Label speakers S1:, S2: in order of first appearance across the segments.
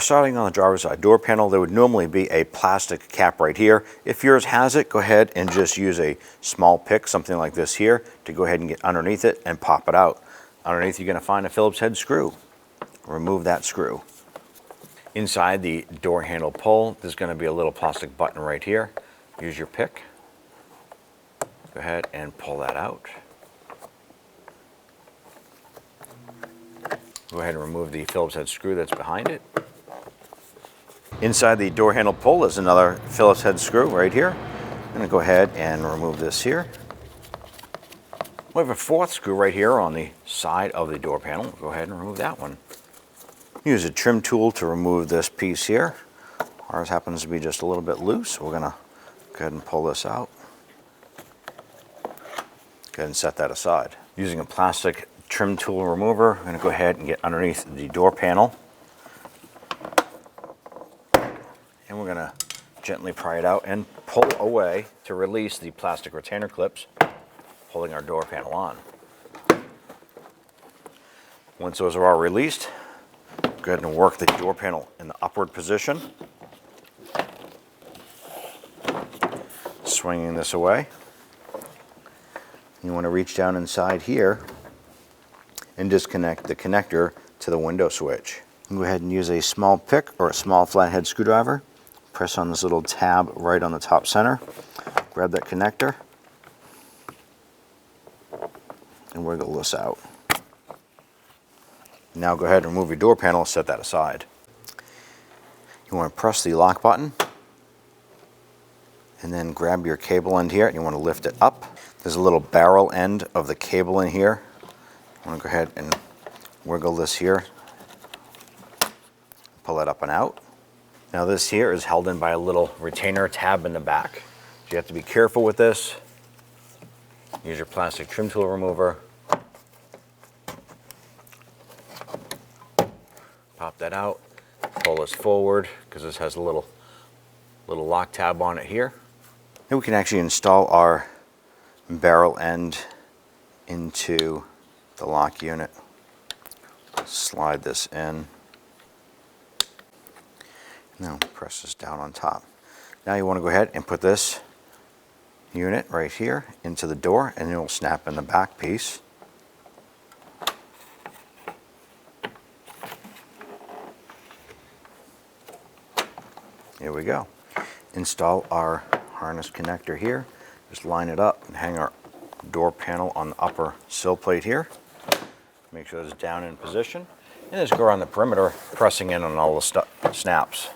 S1: starting on the driver's side door panel, there would normally be a plastic cap right here. If yours has it, go ahead and just use a small pick, something like this here, to go ahead and get underneath it and pop it out. Underneath, you're going to find a Phillips head screw. Remove that screw. Inside the door handle pull, there's going to be a little plastic button right here. Use your pick. Go ahead and pull that out. Go ahead and remove the Phillips head screw that's behind it. Inside the door handle pull is another Phillips head screw right here. I'm going to go ahead and remove this here. We have a fourth screw right here on the side of the door panel. Go ahead and remove that one. Use a trim tool to remove this piece here. Ours happens to be just a little bit loose. We're going to go ahead and pull this out. Go ahead and set that aside. Using a plastic trim tool remover, I'm going to go ahead and get underneath the door panel. And we're going to gently pry it out and pull away to release the plastic retainer clips holding our door panel on. Once those are all released, go ahead and work the door panel in the upward position. Swinging this away. You want to reach down inside here and disconnect the connector to the window switch. Go ahead and use a small pick or a small flathead screwdriver. Press on this little tab right on the top center. Grab that connector and wiggle this out. Now go ahead and remove your door panel, set that aside. You want to press the lock button and then grab your cable end here and you want to lift it up. There's a little barrel end of the cable in here. You want to go ahead and wiggle this here. Pull it up and out. Now this here is held in by a little retainer tab in the back. So you have to be careful with this. Use your plastic trim tool remover. Pop that out, pull this forward because this has a little lock tab on it here. And we can actually install our barrel end into the lock unit. Slide this in. Now press this down on top. Now you want to go ahead and put this unit right here into the door and it will snap in the back piece. Here we go. Install our harness connector here. Just line it up and hang our door panel on the upper sill plate here. Make sure it's down in position. And just go around the perimeter, pressing in on all the snaps.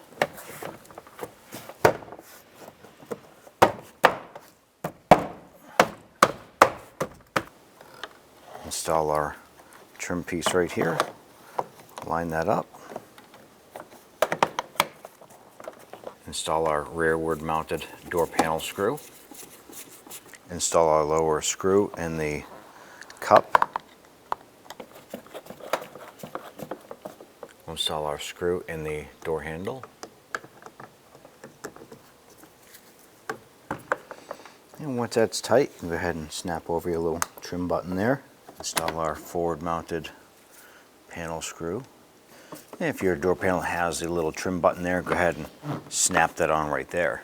S1: Install our trim piece right here. Line that up. Install our rearward mounted door panel screw. Install our lower screw in the cup. Install our screw in the door handle. And once that's tight, go ahead and snap over your little trim button there. Install our forward mounted panel screw. And if your door panel has the little trim button there, go ahead and snap that on right there.